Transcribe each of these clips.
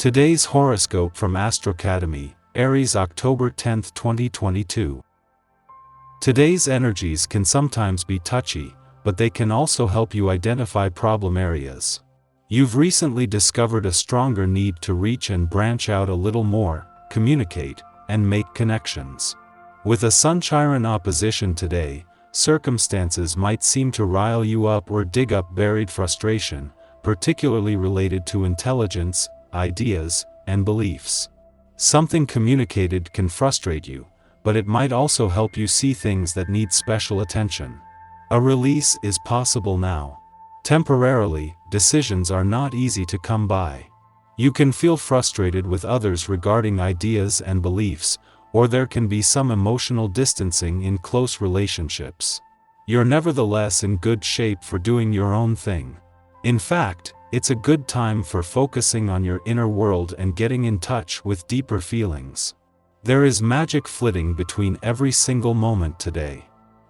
Today's horoscope from Astrocademy, Aries, October 10, 2022. Today's energies can sometimes be touchy, but they can also help you identify problem areas. You've recently discovered a stronger need to reach and branch out a little more, communicate, and make connections. With a Sun-Chiron opposition today, circumstances might seem to rile you up or dig up buried frustration, particularly related to intelligence, ideas, and beliefs. Something communicated can frustrate you, but it might also help you see things that need special attention. A release is possible now. Temporarily, decisions are not easy to come by. You can feel frustrated with others regarding ideas and beliefs, or there can be some emotional distancing in close relationships. You're nevertheless in good shape for doing your own thing. In fact, it's a good time for focusing on your inner world and getting in touch with deeper feelings. There is magic flitting between every single moment today.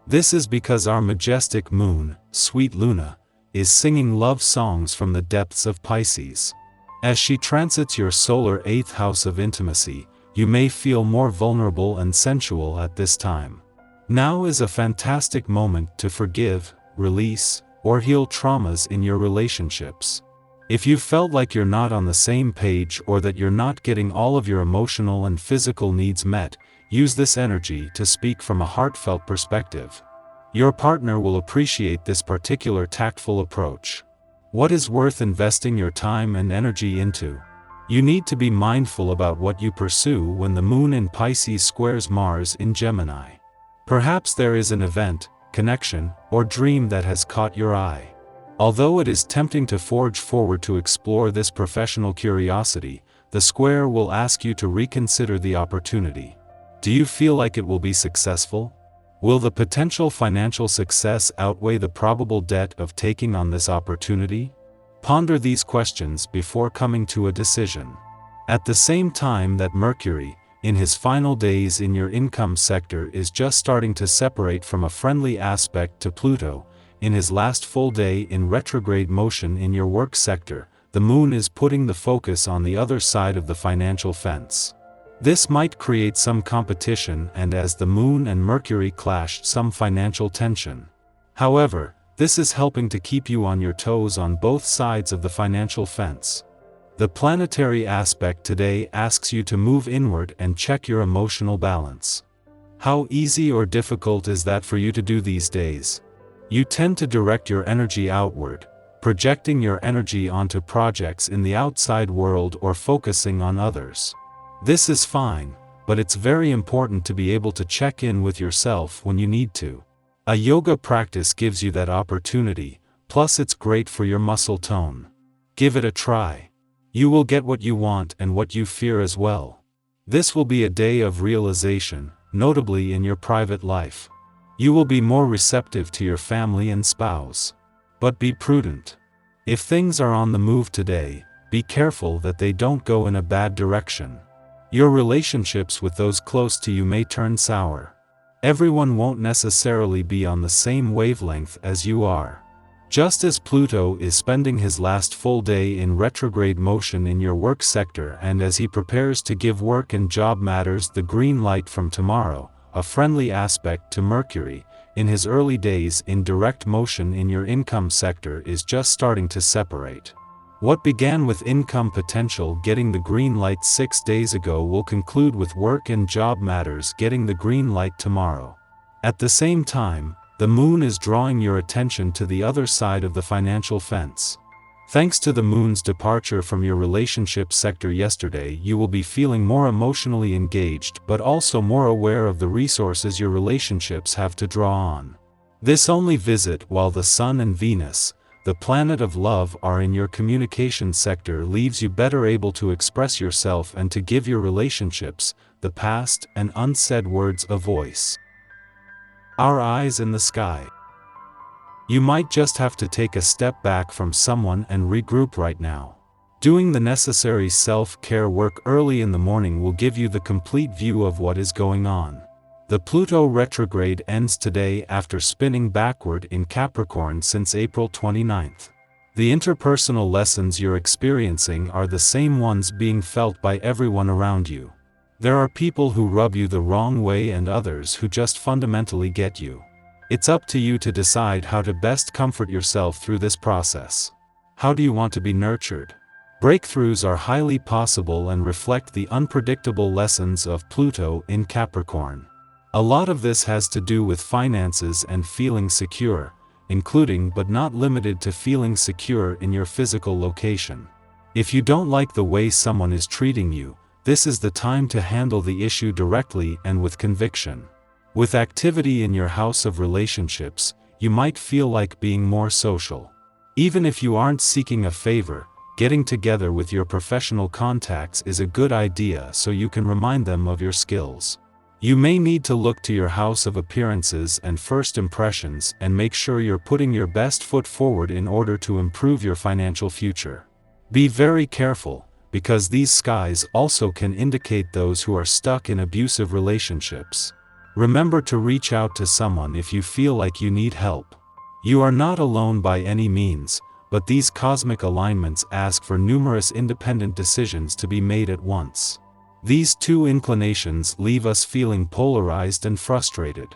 This is because our majestic moon, sweet Luna, is singing love songs from the depths of Pisces. As she transits your solar 8th house of intimacy, you may feel more vulnerable and sensual at this time. Now is a fantastic moment to forgive, release, or heal traumas in your relationships. If you felt like you're not on the same page or that you're not getting all of your emotional and physical needs met, use this energy to speak from a heartfelt perspective. Your partner will appreciate this particular tactful approach. What is worth investing your time and energy into? You need to be mindful about what you pursue when the moon in Pisces squares Mars in Gemini. Perhaps there is an event, connection, or dream that has caught your eye. Although it is tempting to forge forward to explore this professional curiosity, the square will ask you to reconsider the opportunity. Do you feel like it will be successful? Will the potential financial success outweigh the probable debt of taking on this opportunity? Ponder these questions before coming to a decision. At the same time that Mercury, in his final days in your income sector, is just starting to separate from a friendly aspect to Pluto, in his last full day in retrograde motion in your work sector, the moon is putting the focus on the other side of the financial fence. This might create some competition and, as the moon and Mercury clash, some financial tension. However, this is helping to keep you on your toes on both sides of the financial fence. The planetary aspect today asks you to move inward and check your emotional balance. How easy or difficult is that for you to do these days? You tend to direct your energy outward, projecting your energy onto projects in the outside world or focusing on others. This is fine, but it's very important to be able to check in with yourself when you need to. A yoga practice gives you that opportunity, plus it's great for your muscle tone. Give it a try. You will get what you want and what you fear as well. This will be a day of realization, notably in your private life. You will be more receptive to your family and spouse. But be prudent. If things are on the move today, be careful that they don't go in a bad direction. Your relationships with those close to you may turn sour. Everyone won't necessarily be on the same wavelength as you are. Just as Pluto is spending his last full day in retrograde motion in your work sector, and as he prepares to give work and job matters the green light from tomorrow, a friendly aspect to Mercury, in his early days in direct motion in your income sector, is just starting to separate. What began with income potential getting the green light 6 days ago will conclude with work and job matters getting the green light tomorrow. At the same time, the moon is drawing your attention to the other side of the financial fence. Thanks to the moon's departure from your relationship sector yesterday, you will be feeling more emotionally engaged but also more aware of the resources your relationships have to draw on. This only visit while the Sun and Venus, the planet of love, are in your communication sector leaves you better able to express yourself and to give your relationships, the past and unsaid words, a voice. Our eyes in the sky. You might just have to take a step back from someone and regroup right now. Doing the necessary self-care work early in the morning will give you the complete view of what is going on. The Pluto retrograde ends today after spinning backward in Capricorn since April 29th. The interpersonal lessons you're experiencing are the same ones being felt by everyone around you. There are people who rub you the wrong way and others who just fundamentally get you. It's up to you to decide how to best comfort yourself through this process. How do you want to be nurtured? Breakthroughs are highly possible and reflect the unpredictable lessons of Pluto in Capricorn. A lot of this has to do with finances and feeling secure, including but not limited to feeling secure in your physical location. If you don't like the way someone is treating you, this is the time to handle the issue directly and with conviction. With activity in your house of relationships, you might feel like being more social. Even if you aren't seeking a favor, getting together with your professional contacts is a good idea so you can remind them of your skills. You may need to look to your house of appearances and first impressions and make sure you're putting your best foot forward in order to improve your financial future. Be very careful, because these skies also can indicate those who are stuck in abusive relationships. Remember to reach out to someone if you feel like you need help. You are not alone by any means, but these cosmic alignments ask for numerous independent decisions to be made at once. These two inclinations leave us feeling polarized and frustrated.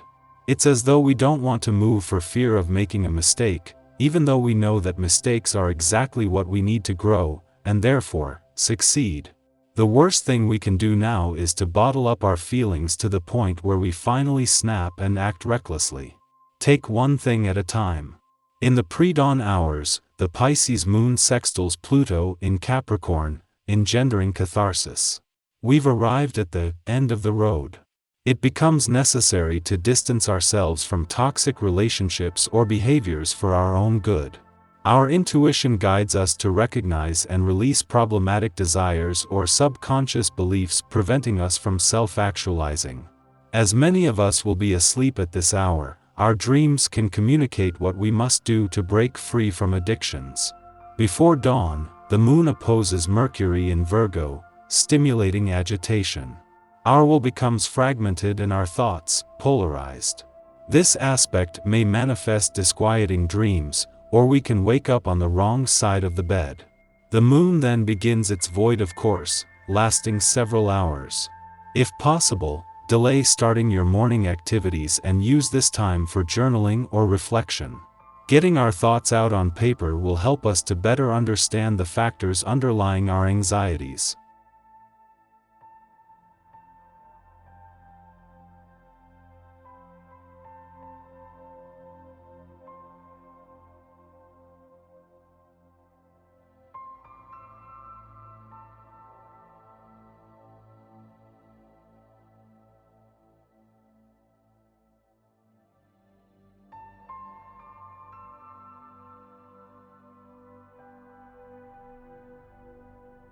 It's as though we don't want to move for fear of making a mistake, even though we know that mistakes are exactly what we need to grow, and therefore, succeed. The worst thing we can do now is to bottle up our feelings to the point where we finally snap and act recklessly. Take one thing at a time. In the pre-dawn hours, the Pisces moon sextiles Pluto in Capricorn, engendering catharsis. We've arrived at the end of the road. It becomes necessary to distance ourselves from toxic relationships or behaviors for our own good. Our intuition guides us to recognize and release problematic desires or subconscious beliefs preventing us from self-actualizing. As many of us will be asleep at this hour, our dreams can communicate what we must do to break free from addictions. Before dawn, the moon opposes Mercury in Virgo, stimulating agitation. Our will becomes fragmented and our thoughts, polarized. This aspect may manifest disquieting dreams, or we can wake up on the wrong side of the bed. The moon then begins its void of course, lasting several hours. If possible, delay starting your morning activities and use this time for journaling or reflection. Getting our thoughts out on paper will help us to better understand the factors underlying our anxieties.